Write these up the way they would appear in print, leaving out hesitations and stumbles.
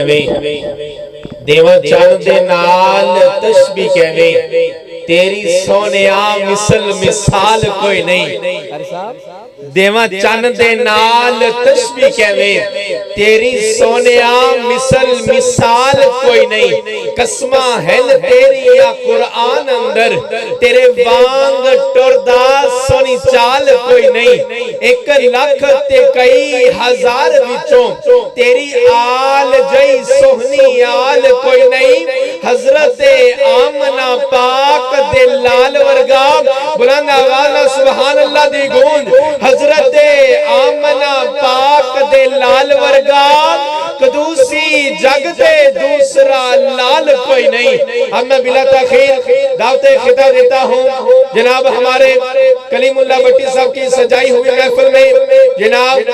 دیوا چاند دے نال تشبیح کہوے تیری سونیا مثال کوئی نہیں دیوا چاند دے نال تشبیح کہوے تیری سونیا مثال کوئی نہیں قسمہ ہل تیری یا قرآن اندر تیرے وانگ ٹردہ سونی چال کوئی نہیں 1,00,000 تے کئی ہزار وچوں تیری آل جئی سہنی آل کوئی نہیں حضرت آمنہ پاک دے لال ورگا بلند آواز سبحان اللہ دی گونج حضرت آمنہ پاک دے لال ورگا قدوسی جگ دے دوسرا لال کوئی نہیں اب میں بلا تاخیر دعوت خطاب دیتا ہوں جناب ہمارے کلیم اللہ بٹی صاحب کی سجائی ہوئی محفل میں جناب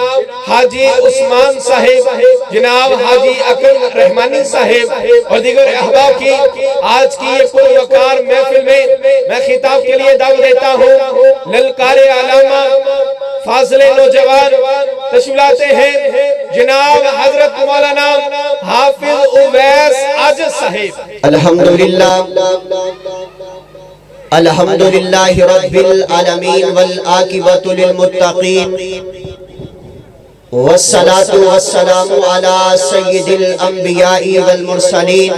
حاجی عثمان صاحب جناب حاجی اکرم رحمانی صاحب اور دیگر احباب کی آج کی یہ پر وقار محفل میں میں خطاب کے لیے دعوت دیتا ہوں للکار علامہ فاضل نوجوان تشریف لاتے ہیں جناب حضرت مولانا حافظ اویس عاج صاحب الحمدللہ رب العالمین والعاقبۃ للمتقین والصلاة والسلام على سید الانبیاء والمرسلین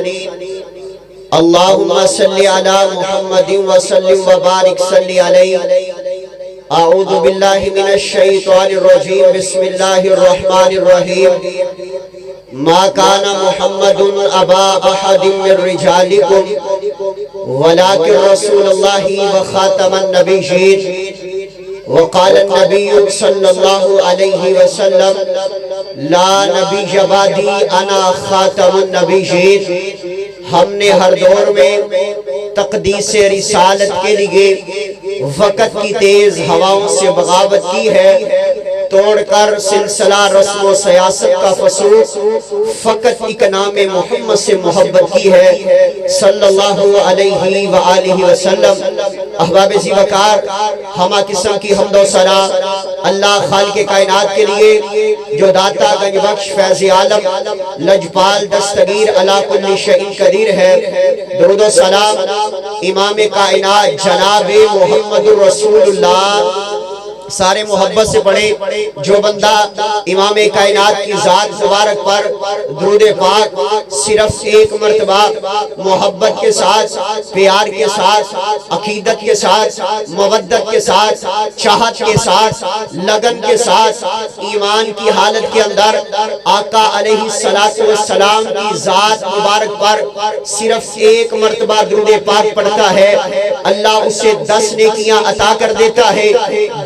اللہم صلی علی محمد وسلم وبارک صلی علیہ اعوذ باللہ من الشیطان الرجیم بسم اللہ الرحمن الرحیم ما کان محمد ابا احد من رجالکم ولكن رسول اللہ وخاتم النبیین وقال النبی صلی اللہ علیہ وسلم لا نبی بعدی انا خاتم النبیین ہم نے ہر دور میں تقدیس رسالت کے لیے وقت کی تیز ہواؤں سے بغاوت کی ہے توڑ کر سلسلہ رسم و سیاست کا فسوق فقط ایک نام محمد سے محبت کی ہے صلی اللہ علیہ وآلہ وسلم احباب زیوکار ہما قسم کی حمد و ثنا اللہ خالق کائنات کے لیے جو داتا گنج بخش فیض عالم لجپال دستگیر علی کل شیء قدیر ہے درود و سلام امام کائنات جناب محمد رسول اللہ سارے محبت سے پڑھیں جو بندہ امام کائنات کی ذات مبارک پر درود پاک صرف ایک مرتبہ محبت کے ساتھ پیار کے ساتھ عقیدت کے ساتھ مودت کے ساتھ چاہت کے ساتھ لگن کے ساتھ ایمان کی حالت کے اندر آقا علیہ السلام کی ذات مبارک پر صرف ایک مرتبہ درود پاک پڑھتا ہے اللہ اسے 10 نیکیاں عطا کر دیتا ہے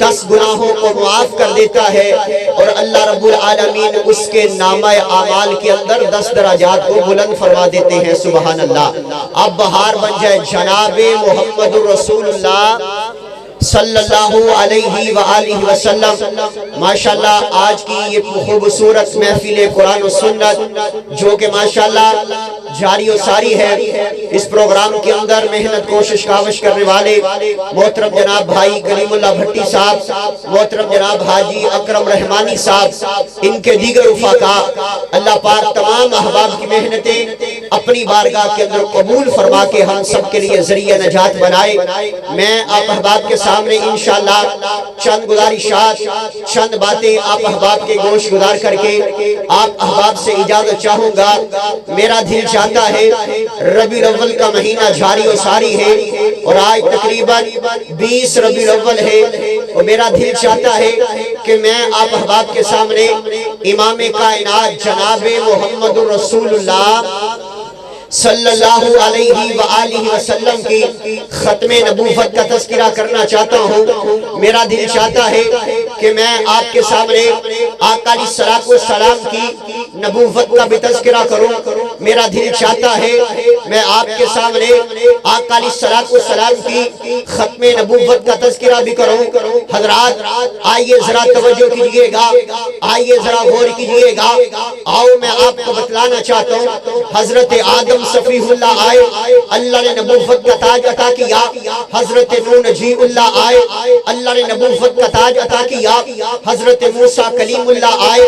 10 گناہوں کو معاف کر دیتا ہے اور اللہ رب العالمین اس کے نامہ اعمال کے اندر 10 درجات کو بلند فرما دیتے ہیں سبحان اللہ اب بہار بن جائے جناب محمد رسول اللہ صلی اللہ علیہ وآلہ وسلم ماشاءاللہ آج کی یہ خوبصورت محفل قرآن و سنت جو کہ ماشاءاللہ جاری و ساری ہے اس پروگرام کے اندر محنت کوشش کاوش کرنے والے محترم جناب بھائی کلیم اللہ بھٹی صاحب محترم جناب حاجی اکرم رحمانی صاحب ان کے دیگر رفقا اللہ پاک تمام احباب کی محنتیں اپنی بارگاہ کے اندر قبول فرما کے ہم سب کے لیے ذریعہ نجات بنائے میں آپ احباب کے سامنے انشاءاللہ چند گزارشات چند باتیں آپ احباب کے گوش گزار کر کے آپ احباب سے اجازت چاہوں گا میرا دل چاہتا ہے ربیع الاول کا مہینہ جاری و ساری ہے اور آج تقریباً 20 ربیع الاول ہے اور میرا دل چاہتا ہے کہ میں آپ احباب کے سامنے امام کائنات جناب محمد رسول اللہ صلی اللہ علیہ وآلہ وسلم کی ختم نبوت کا تذکرہ کرنا چاہتا ہوں میرا دل چاہتا ہے کہ میں آپ کے سامنے آقا علیہ السلام کی نبوت کا بھی تذکرہ کروں میرا دل چاہتا ہے میں آپ کے سامنے آقا علیہ السلام کی ختم نبوت کا تذکرہ بھی کروں۔ حضرات آئیے ذرا توجہ کیجئے گا، آئیے ذرا غور کیجئے گا۔ آؤ میں آپ کو بتلانا چاہتا ہوں، حضرت آدم صفیہ اللہ آئے، اللہ نے نبوت کا تاج عطا کیا۔ حضرت نوح نجی اللہ آئے، اللہ نے نبوت کا تاج عطا کیا۔ حضرت موسیٰ کلیم اللہ آئے،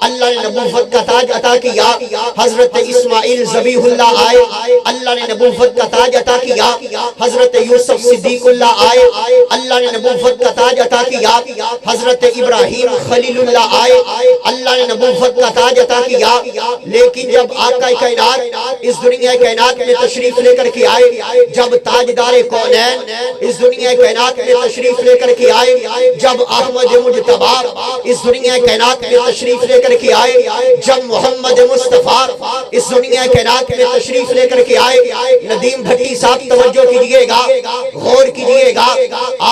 اللہ نے نبوت کا تاج عطا کیا۔ حضرت اسماعیل ذبیح اللہ آئے، اللہ نے نبوت کا تاج عطا کیا۔ حضرت یوسف صدیق اللہ آئے، اللہ نے نبوت کا تاج عطا کیا۔ حضرت ابراہیم خلیل اللہ آئے، اللہ نے نبوت کا تاج عطا کیا۔ لیکن جب آقا کائنات اس دنیا کائنات میں تشریف لے کر کے آئے، جب تاجدار کونین اس دنیا کائنات میں تشریف لے کر کے آئے، جب احمد مجتبی اس دنیا کائنات میں تشریف لے کر کے آئے، جب محمد مصطفیٰ اس دنیا کائنات میں تشریف لے کر کے آئے، ندیم بھٹی صاحب توجہ کیجئے گا، غور کیجئے گا،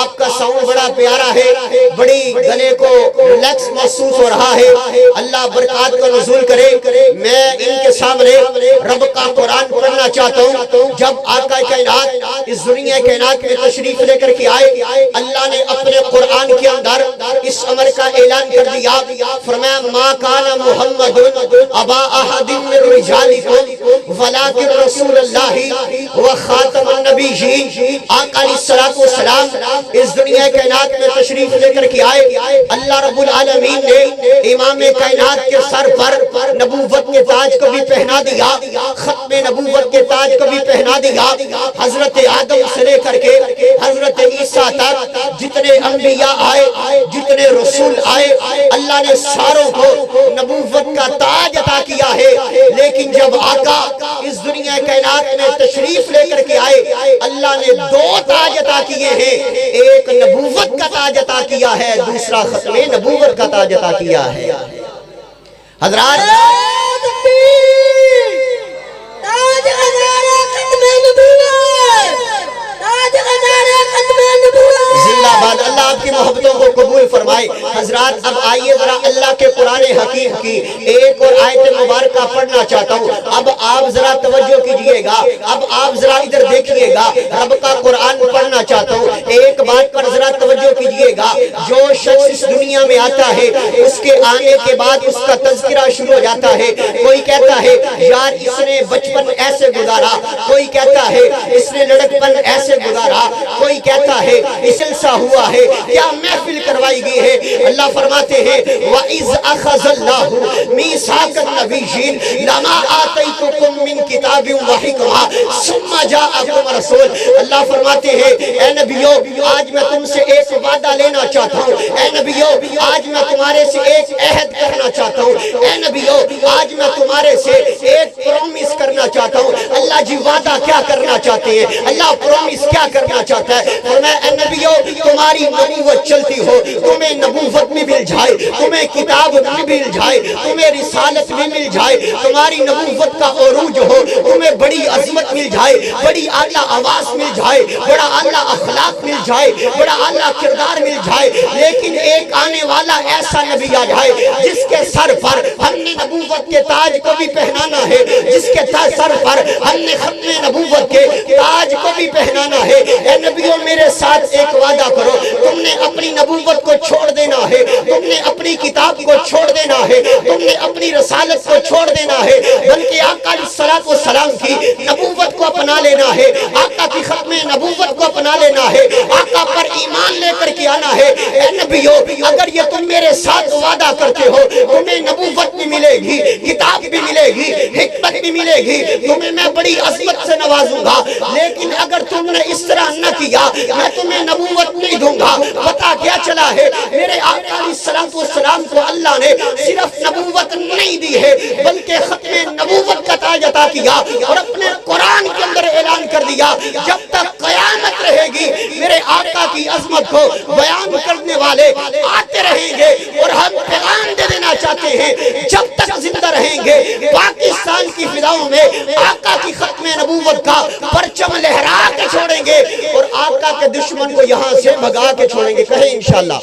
آپ کا ساؤنڈ بڑا پیارا ہے، بڑی گلے کو ریلیکس محسوس ہو رہا ہے، اللہ برکات کا نزول کرے۔ میں ان کے سامنے رب کا قرآن پڑھنا چاہتا ہوں۔ جب آقا کائنات اس دنیا کائنات میں تشریف لے کر کے آئے، اللہ نے اپنے قرآن کے اندر اس امر کا اعلان کر دیا، فرمایا ما کان محمد ابا احد من رجالکم ولکن رسول اللہ وخاتم النبیین۔ آقا علیہ السلام اس دنیا کائنات میں تشریف لے کر کے آئے، اللہ رب العالمین نے امام کائنات کے سر پر نبوت کے تاج کو بھی پہنا دیا، ختم نبوت کے تاج کو بھی پہنا دیا۔ حضرت آدم سے لے کر کے حضرت عیسیٰ تک جتنے انبیاء آئے، جتنے رسول آئے، اللہ نے ساروں کو نبوت کا تاج عطا کیا ہے۔ لیکن جب آقا اس دنیا کائنات میں تشریف لے کر کے آئے، اللہ نے دو تاج عطا کیے ہیں، ایک نبوت کا تاج عطا کیا ہے، دوسرا ختم نبوت کا تاج عطا کیا ہے۔ حضرات تاج ہزارہ ختم نبوت، تاج ہزارہ ختم نبوت، زندہ باد، اللہ آپ کی محبتوں کو قبول فرمائے۔ حضرات اب آئیے ذرا اللہ کے قرآن حکیم کی ایک اور آیت مبارکہ پڑھنا چاہتا ہوں۔ اب آپ ذرا توجہ کیجئے گا، اب آپ ذرا ادھر دیکھئے گا، رب کا قرآن پڑھنا چاہتا ہوں۔ ایک بات پر ذرا توجہ کیجئے گا، جو شخص اس دنیا میں آتا ہے، اس کے آنے کے بعد اس کا تذکرہ شروع ہو جاتا ہے۔ کوئی کہتا ہے یار اس نے بچپن ایسے گزارا، کوئی کہتا ہے اس نے لڑکپن ایسے گزارا، کوئی کہتا ہے اس جلسہ ہوا ہے، کیا محفل کروائی گئی ہے۔ اللہ فرماتے ہیں وَإِذْ أَخَذَ اللَّهُ مِيثَاقَ النَّبِيِّينَ لَمَا آتَيْتُكُم مِّن كِتَابٍ وَحِكْمَةٍ ثُمَّ جَاءَكُمْ رَسُولٌ۔ اللہ فرماتے ہیں اے نبیو آج میں تم سے ایک وعدہ لینا چاہتا ہوں، اے نبیو آج میں تمہارے سے ایک عہد کرنا چاہتا ہوں، اے نبیو آج میں تمہارے سے ایک پرومس کرنا چاہتا ہوں۔ اللہ جی وعدہ کیا کرنا چاہتے ہیں، اللہ پرومس کیا کرنا چاہتا ہے؟ فرمایا اے نبیو تمہاری نبوت چلتی ہو، تمہیں نبوت بھی مل جائے، تمہیں کتاب بھی مل جائے، تمہیں رسالت بھی مل جائے، تمہاری نبوت کا عروج ہو، تمہیں بڑی عظمت مل جائے، بڑی اعلیٰ آواز مل جائے، بڑا اعلیٰ اخلاق مل جائے، بڑا اعلیٰ کردار مل جائے، لیکن ایک آنے والا ایسا نبی آ جائے جس کے سر پر ہم نے نبوت کے تاج کو بھی پہنانا ہے، جس کے سر پر ہم نے ختم نبوت کے تاج کو بھی پہنانا ہے۔ اے نبیوں میرے ساتھ ایک وعدہ کرو، تم نے اپنی نبوت کو چھوڑ دینا ہے، تم نے اپنی کتاب کو چھوڑ دینا ہے، تم نے اپنی رسالت کو چھوڑ دینا ہے، بلکہ آقا علیہ السلام کی نبوت کو اپنا لینا ہے، آقا کی ختم نبوت کو اپنا لینا ہے، آقا پر ایمان لے کر کے آنا ہے۔ اے نبیو اگر یہ تم میرے ساتھ وعدہ کرتے ہو تمہیں نبوت بھی ملے گی، کتاب بھی ملے گی، حکمت بھی ملے گی، تمہیں میں بڑی عظمت سے نوازوں گا، لیکن اگر تم نے اس طرح نہ کیا میں تمہیں نبوت نہیں دوں گا۔ پتہ کیا چلا ہے میرے آقا علیہ السلام کو اللہ نے صرف نبوت نہیں دی ہے بلکہ ختم نبوت کا تاج عطا کیا، اور اپنے قرآن کے اندر اعلان کر دیا جب تک قیامت رہے گی میرے آقا کی عظمت کو بیان کرنے والے آتے رہیں گے، اور ہم پیغام دے دینا چاہتے ہیں جب تک زندہ رہیں گے پاکستان کی فضاؤں میں آقا کی ختم نبوت کا پرچم لہرا کے چھوڑیں گے، اور آقا کے دشمن کو یہاں سے بھگا کے چھوڑیں گے، کہیں انشاءاللہ۔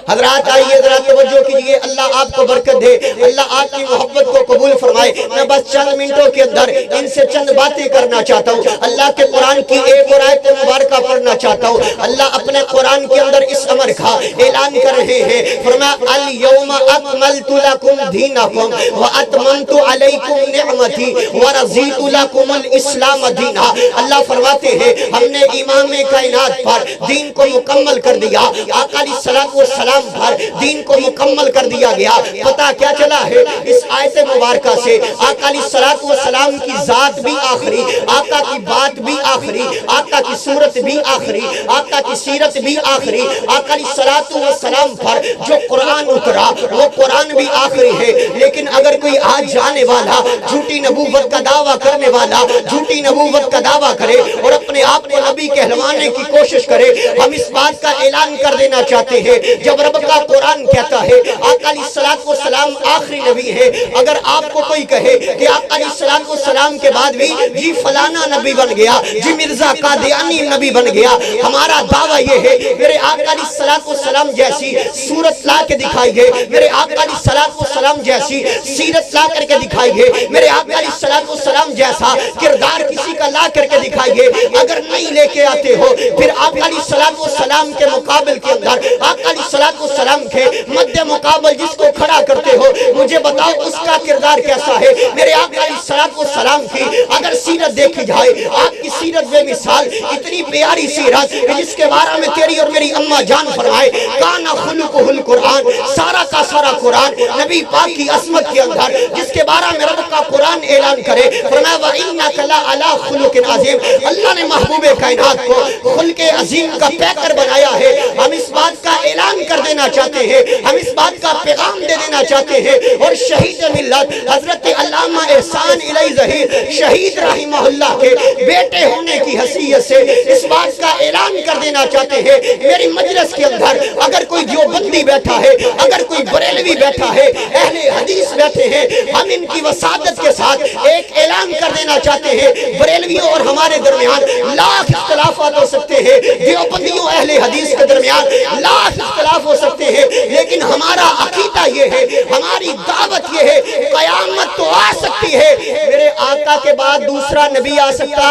حضرات آئیے ذرا توجہ کیجئے، اللہ آپ کو برکت دے، اللہ آپ کی محبت کو قبول فرمائے۔ میں بس چند منٹوں کے اندر ان سے چند باتیں کرنا چاہتا ہوں، اللہ کے قرآن کی ایک اور آیت مبارکہ پڑھنا چاہتا ہوں۔ اللہ اپنے قرآن کے اندر اس امر کا اعلان کر رہے ہیں، فرمایا الیوم اکملت لکم دینکم واتممت علیکم نعمتی ورضیت لکم الاسلام دینا۔ اللہ فرماتے ہیں ہم نے امام کائنات پر دین کو مکمل کر دیا، آقا علیہ السلام پر دین کو مکمل کر دیا گیا۔ پتہ کیا چلا ہے اس آیت مبارکہ سے؟ آقا علیہ السلام کی ذات بھی آخری، آقا کی بات بھی آخری، آقا کی صورت بھی آخری، آقا کی سیرت بھی آخری، آقا علیہ السلام پر جو قرآن اترا وہ قرآن بھی آخری ہے۔ لیکن اگر کوئی آج جانے والا جھوٹی نبوت کا دعویٰ کرنے والا جھوٹی نبوت کا دعویٰ کرے اور اپنے آپ کو نبی کہلوانے کی کوشش کرے، ہم اس بات کا اعلان کر دینا چاہتے ہیں جب رب کا قرآن کہتا ہے آقا علیہ السلام آخری نبی ہے، اگر آپ کو کوئی کہے کہ آقا علیہ السلام کے بعد بھی جی فلانا نبی بن گیا، جی مرزا قادیانی نبی بن گیا، ہمارا دعویٰ یہ ہے میرے آقا علیہ السلام جیسی صورت لا کے دکھائیے، میرے آقا علیہ السلام جیسی سیرت لا کر کے دکھائیے، میرے آقا علیہ السلام جیسا کردار کسی کا لا کر کے دکھائیے۔ اگر نہیں لے کے آتے ہو پھر آقا علیہ السلام کے مقابل کے اندر آقا علیہ السلام کے مد مقابل جس کو کھڑا کرتے ہو مجھے بتاؤ اس کا کردار کیسا ہے؟ میرے آقا علیہ السلام کی اگر سیرت دیکھی جائے، آپ کی سیرت بے مثال، اتنی پیاری سیرت جس کے بارے میں تیری اور میری اماں جان فرمائے کانا خلقہ القرآن، سارا کا سارا قرآن نبی پاک کی عظمت کے اندر جس کے بارے میں رب کا قرآن اعلان کرے، فرمایا وَإِنَّكَ لَعَلَىٰ خُلُقٍ عَظِيمٍ۔ اللہ نے محبوب کائنات کو خلق عظیم کا پیکر بنایا ہے۔ ہم اس بات کا اعلان کر دینا چاہتے ہیں، ہم اس بات کا پیغام دے دینا چاہتے ہیں، اور شہید ملت حضرت علامہ احسان الیہ ظہیر شہید رحمہ اللہ کے بیٹے ہونے کی حیثیت سے اس بات کا اعلان کر دینا چاہتے ہیں، میری مجلس کے اندر اگر کوئی دیوبندی بیٹھا ہے، اگر کوئی بریلوی بیٹھا ہے، اہل حدیث بیٹھے ہیں، ہم ان کی وسادت کے ساتھ ایک اعلان کر دینا چاہتے ہیں، بریلویوں اور ہمارے درمیان لاکھ اختلافات ہو سکتے ہیں، دیوبندیوں اہل حدیث کے درمیان لاکھ اختلاف ہو سکتے ہیں، لیکن ہمارا عقیدہ یہ ہے، ہماری دعوت یہ ہے، قیامت تو آ سکتی ہے، میرے آقا کے بعد دوسرا نبی آ سکتا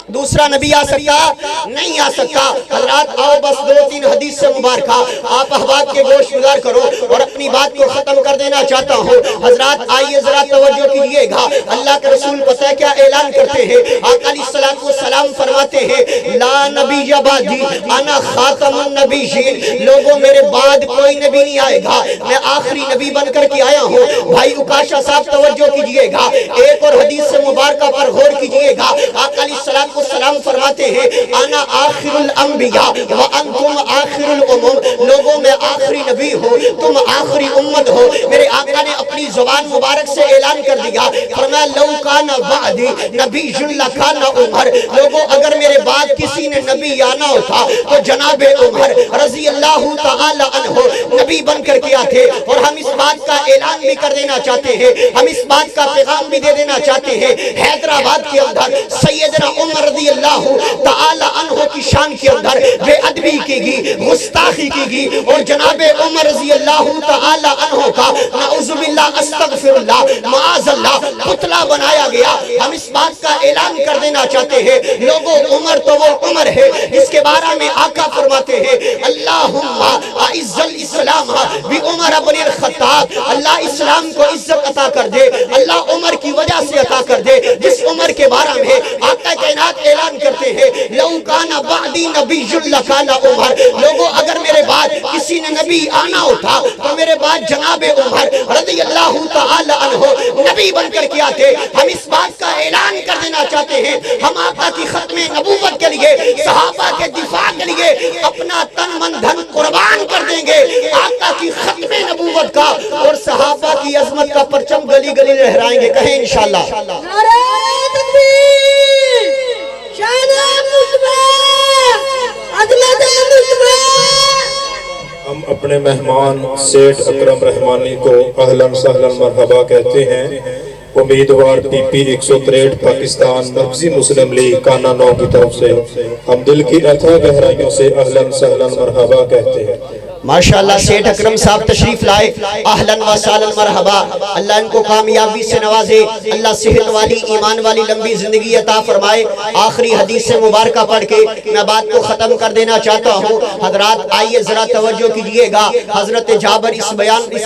نہیں آ سکتا۔ حضرات آؤ بس دو تین حدیث سے مبارکہ آپ احباب کے گوش گزار کرو اور اپنی بات کو ختم کر دینا چاہتا ہوں۔ حضرات آئیے ذرا توجہ کیجئے گا، اللہ کے رسول پتہ ہے کیا اعلان کرتے ہیں؟ آقا علیہ السلام فرماتے ہیں لا نبی بعدی انا خاتم النبیین، لوگوں میرے بعد کوئی نبی نہیں آئے گا، میں آخری نبی بن کر کے آیا ہوں۔ بھائی اکاشا صاحب توجہ کیجئے گا، ایک اور حدیث سے مبارکہ پر غور کیجئے گا، آقا علیہ السلام فرماتے ہیں انا آخر الانبیاء وانتم آخر الامم، لوگوں میں آخری نبی ہو تم آخری امت ہو۔ میرے آقا نے اپنی زبان مبارک سے اعلان کر دیا، فرمایا لو کان بعدی نبی لکان عمر، لوگوں اگر میرے بعد کسی نے نبی آنا ہوتا تو جناب عمر رضی اللہ تعالی عنہ نبی بن کر کے آتے۔ اور ہم اس بات کا اعلان بھی کر دینا چاہتے ہیں، ہم اس بات کا پیغام بھی دے دینا چاہتے ہیں، حیدرآباد کے اندر سیدنا عمر رضی اللہ تعالی عنہ کی شان کے اندر بے ادبی کی گئی، گستاخی کی گئی، اور جناب عمر رضی اللہ تعالی عنہ کا نعوذ باللہ استغفر اللہ معاذ اللہ پتلا بنایا گیا۔ ہم اس بات کا اعلان کر دینا چاہتے ہیں لوگوں عمر تو وہ عمر ہے جس کے بارے میں آقا فرماتے ہیں اللہم اعز الاسلام بعمر بن الخطاب، اللہ اسلام کو عزت عطا کر دے، اللہ عمر کی وجہ سے عطا کر دے جس عمر کے بارے میں آقا کائنات اعلان کرتے ہیں لو کان بعدی نبی لکان عمر، لوگوں اگر میرے بعد کسی نے نبی آنا ہوتا تو میرے بعد جناب عمر رضی اللہ تعالی عنہ نبی بن کر کے آتے۔ ہم اس بات کا اعلان کر دینا چاہتے ہیں ہم آقا کی ختم نبوت کے لیے، صحابہ کے دفاع کے لیے اپنا تن من دھن قربان کر دیں گے، آقا کی ختم نبوت کا اور صحابہ کی عظمت کا پرچم گلی گلی لہرائیں گے، کہیں انشاءاللہ۔ نعرہ تکبیر، شان مصطفیٰ، عظمت مصطفیٰ۔ ہم اپنے مہمان سیٹھ اکرم رحمانی کو اہلاً سہلاً مرحبا کہتے ہیں۔ امیدوار پی پی 163 پاکستان مرکزی مسلم لیگ کانا 9 کی طرف سے ہم دل کی اتھا گہرائیوں سے اہلاً سہلاً مرحبا کہتے ہیں۔ ماشاءاللہ سیٹ اکرم صاحب تشریف لائے، اہلاً و سہلاً مرحبا۔ اللہ ان کو کامیابی سے نوازے، اللہ صحت والی ایمان والی لمبی زندگی عطا فرمائے۔ آخری حدیث مبارکہ پڑھ کے میں بات کو ختم کر دینا چاہتا ہوں۔ حضرات آئیے ذرا توجہ کیجئے گا، حضرت جابر اس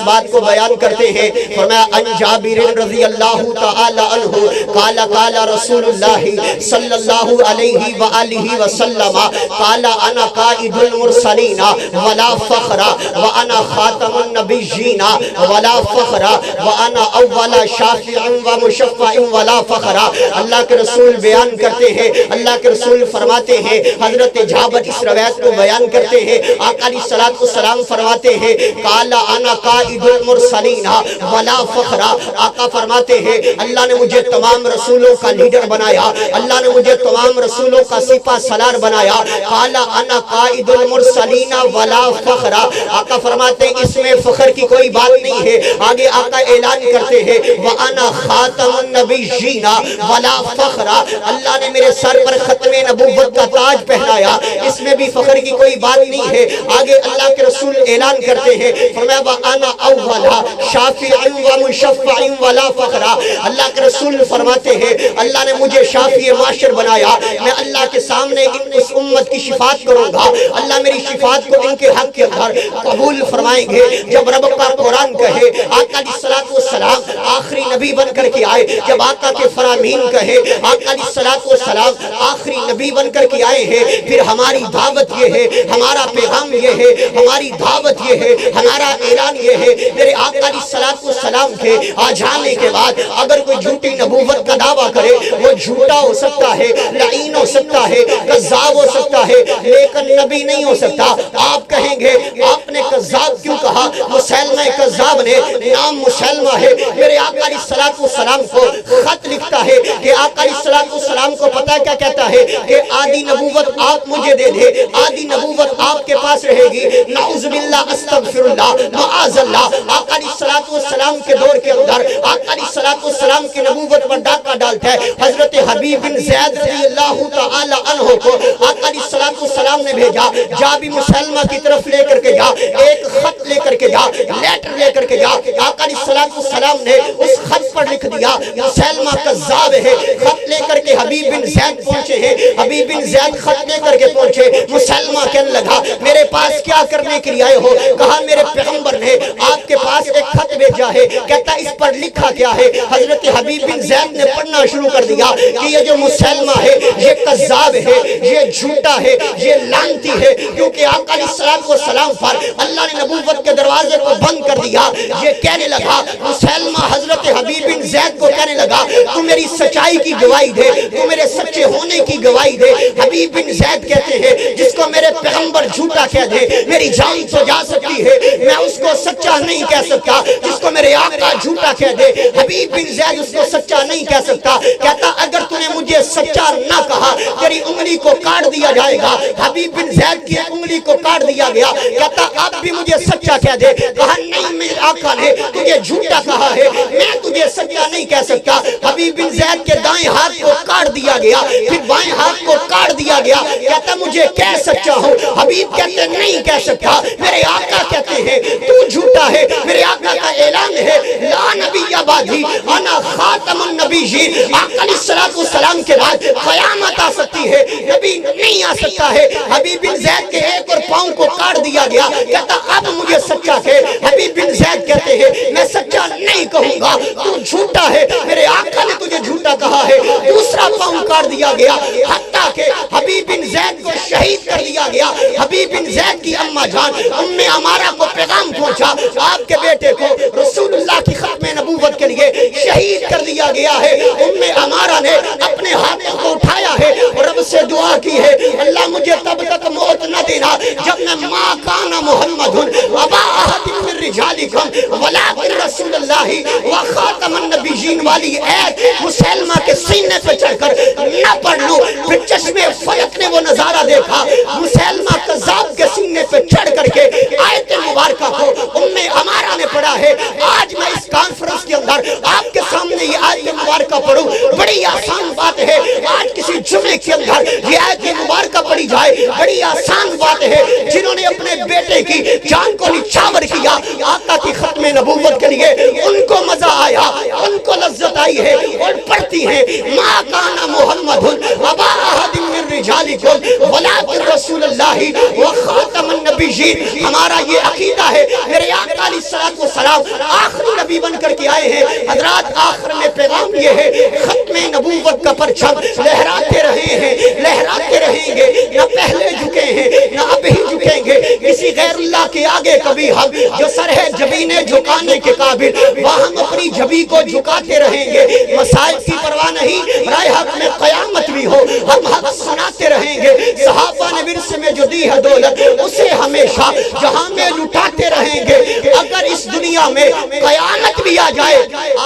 بات کو بیان کرتے ہیں، فرمایا ان جابر رضی اللہ تعالی عنہ قال قال رسول اللہ صلی اللہ علیہ وآلہ وسلم قال انا قائد المرسلین ولا فخر وانا خاتم النبیین ولا فخر وانا اول شافع و مشفع ولا فخر۔ اللہ کے رسول بیان کرتے ہیں، اللہ کے رسول فرماتے ہیں، حضرت جابر اس روایت کو بیان کرتے ہیں، آقا علیہ الصلوۃ والسلام فرماتے ہیں قال انا قائد المرسلین ولا فخر۔ آقا فرماتے ہیں اللہ نے مجھے تمام رسولوں کا لیڈر بنایا، اللہ نے مجھے تمام رسولوں کا سپہ سالار بنایا۔ قال انا قائد المرسلین ولا فخر۔ آقا فرماتے ہیں اس میں فخر کی کوئی بات نہیں ہے۔ آگے آقا اعلان کرتے ہیں وانا خاتم النبیین ولا فخر۔ اللہ نے میرے سر پر ختم نبوت کا تاج پہنایا، اس میں بھی فخر کی کوئی بات نہیں ہے۔ آگے اللہ کے رسول اعلان کرتے ہیں فرمایا وانا اول شافع و مشفع ولا فخر۔ اللہ کے رسول فرماتے ہیں اللہ نے مجھے شافع معاشر بنایا، میں اللہ کے سامنے اس امت کی شفاعت کروں گا، اللہ میری شفاعت کو ان کے حق کے اندر قبول فرمائیں گے۔ جب رب کا قرآن کہے، آقا علیہ الصلوۃ والسلام آخری نبی بن کر کے آئے، جب آقا کے فرامین کہے، آقا علیہ الصلوۃ والسلام آخری نبی بن کر کے آئے ہیں، پھر ہماری دعوت یہ ہے، ہمارا پیغام یہ ہے، ہماری دعوت یہ ہے، ہمارا اعلان یہ ہے میرے آقا علیہ الصلوۃ والسلام کے آ جانے کے بعد اگر کوئی جھوٹی نبوت کا دعویٰ کرے وہ جھوٹا ہو سکتا ہے، لعین ہو سکتا ہے، کذاب ہو سکتا ہے، لیکن نبی نہیں ہو سکتا۔ آپ کہیں گے آپ نے کذاب کیوں کہا؟ مسلمہ کذاب نے نام مسلمہ ہے، میرے آقا علیہ الصلوۃ والسلام کو خط لکھتا ہے کہ آقا علیہ الصلوۃ والسلام کو پتہ کیا کہتا ہے کہ آدھی نبوت آپ مجھے دے دے، آدھی نبوت آپ کے پاس رہے گی، نعوذ باللہ استغفر اللہ معاذ اللہ۔ آقا علیہ الصلوۃ والسلام کے دور کے اندر آقا علیہ الصلوۃ والسلام کی نبوت پر ڈاکہ ڈالتا ہے حضرت حبیب بن زید رضی اللہ تعالی عنہ کو آقا علیہ الصلوۃ والسلام نے بھیجا، جا بھی مسلمہ کی طرف لے کر کے جا، ایک خط لے کر کے جا، لیٹر لے کر کے جا۔ آقا علیہ الصلوۃ والسلام نے اس خط پر لکھ دیا مسلمہ کذاب ہے۔ خط لے کر کے حبیب بن زید پہنچے ہیں، حبیب بن زید خط لے کر کے پہنچے، مسلمہ کہنے لگا میرے پاس کیا کرنے کے لیے آئے ہو؟ کہا میرے پیغمبر نے آپ کے پاس ایک خط بھیجا ہے، کہتا اس پر لکھا کیا ہے؟ حضرت حبیب بن زید نے پڑھنا شروع کر دیا کہ یہ جو مسلمہ ہے یہ کذاب ہے، یہ جھوٹا ہے، یہ لعنتی ہے، کیونکہ آقا علیہ الصلوۃ والسلام پر اللہ نے نبوت کے دروازے کو بند کر دیا۔ یہ کہنے لگا مسلمہ حضرت حبیب بن زید کو کہنے لگا تو میری سچائی کی گواہی دے، تو میرے سچے ہونے کی گواہی دے۔ حبیب بن زید کہتے ہیں جس کو میرے پیغمبر جھوٹا کہہ دے میری جان تو جا سکتی ہے، میں اس کو سچا نہیں کہہ سکتا۔ جس کو میرے آقا جھوٹا کہہ دے حبیب بن زید اس کو سچا نہیں کہہ سکتا۔ کہتا اگر تو نے مجھے سچا نہ کہا تیری انگلی کو کاٹ دیا جائے گا۔ حبیب بن زید کی انگلی کو کاٹ دیا گیا۔ کہتا اب بھی مجھے سچا کہہ دے۔ کہا نہیں میرے آقا نے تجھے جھوٹا کہا ہے، میں تجھے سچا نہیں کہہ سکتا۔ حبیب بن زید کے دائیں ہاتھ کو کاٹ دیا گیا، پھر بائیں ہاتھ کو کاٹ دیا گیا۔ کہتا مجھے کہہ سچا ہوں۔ حبیب کہتے نہیں کہہ سکتا، میرے آقا کہتے ہیں تو جھوٹا ہے۔ میرے آقا کا اعلان ہے لا نبی بعدی انا خاتم النبیین۔ آقا علیہ الصلوۃ والسلام کے بعد قیامت آ سکتی ہے، نبی نہیں آ سکتا ہے۔ حبیب بن زید کے ایک اور پاؤں کو کاٹ دیا گیا۔ کہتا اب مجھے سچا کہ حبیب بن زید کہتے ہیں میں سچا نہیں کہوں گا، تو جھوٹا ہے، میرے آقا نے تجھے جھوٹا کہا ہے۔ دوسرا پاؤں کاٹ دیا گیا، حتیٰ کہ حبیب بن زید کو شہید کر دیا گیا۔ حبیب بن زید کی اماں جان ام عمارہ کو پیغام پہنچا آپ کے بیٹے کو رسول اللہ کی ختم نبوت کے لیے شہید کر دیا گیا ہے۔ ام عمارہ نے اپنے ہاتھوں کو اٹھایا ہے اور رب سے دعا کی ہے اللہ مجھے تب تک موت نہ دینا جب میں ما کان محمد ابا احد من رجالکم ولکن رسول اللہ و خاتم النبیین والی ایت مسلمہ کے سینے پہ چڑھ کر نہ پڑھ لوں۔ پھر چشمے فلک نے وہ نظارہ دیکھا، مسلمہ کذاب کے سینے پہ چڑھ کر کے آیت مبارکہ کو ام عمارہ نے پڑھا ہے۔ آج میں اس کانفرنس کے اندر آپ کے سامنے یہ آیت مبارکہ پڑھوں، بڑی آسان بات ہے۔ آج کسی جمعے کے اندر یہ آیت مبارکہ پڑھی جائے، بڑی آسان بات ہے جنہوں نے اپنے بیٹے کی جان کو نچھاور کیا آقا کی ختم نبوت کے لیے، ان کو مزہ آیا، ان کو لذت آئی ہے، اور پڑھتی ہیں ما کان محمد ابا احد من رجالکم ولکن رسول اللہ وخاتم النبیین۔ ہمارا یہ عقیدہ ہے، میرے آقا علیہ الصلوۃ والسلام آخری نبی بن کر کے آئے ہیں۔ حضرات آخر میں پیغام یہ ہے، ختم نبوت کا پرچم لہراتے رہے ہیں، لہراتے رہیں گے، نہ پہلے جھکے ہیں نہ ابھی جھکیں گے کسی غیر اللہ کے آگے کبھی۔ ہم جو سر ہے جبینے جھکانے کے قابل، وہاں ہم اپنی جبی کو جھکاتے رہیں گے، مسائل کی پرواہ نہیں، رائے حق میں قیامت بھی ہو ہم حق سناتے رہیں گے۔ صحابہ نے ورثے میں جو دی ہے دولت، اسے ہمیشہ جہاں میں لٹاتے رہیں گے۔ اگر اس دنیا میں قیامت بھی آ جائے،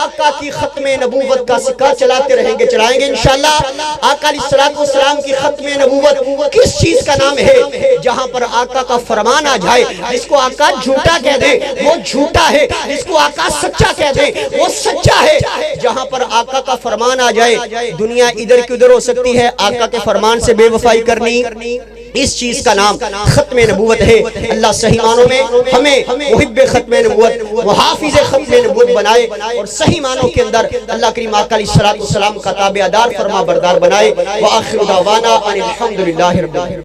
آقا کی ختم نبوت کا سکہ چلاتے رہیں گے، چلائیں گے انشاءاللہ۔ آقا علیہ الصلوۃ والسلام کی ختم نبوت کس چیز کا نام ہے؟ جہاں پر آقا کا فرمان آ جائے، جس کو آقا جھوٹا کہہ دے وہ جھوٹا ہے، جس کو آقا سچا کہہ دے وہ سچا ہے۔ جہاں پر آقا کا فرمان آ جائے، دنیا ادھر کی ادھر ہو سکتی ہے، آقا کے فرمان سے بے وفائی کرنی، اس چیز کا نام ختم نبوت ہے۔ اللہ صحیح معنوں میں ہمیں محب ختم نبوت، محافظ ختم نبوت بنائے، اور صحیح معنوں کے اندر اللہ کریم آقا علیہ الصلوۃ والسلام کا تابع دار فرما بردار بنائے۔ وآخر دعوانا ان الحمدللہ رب العالمین۔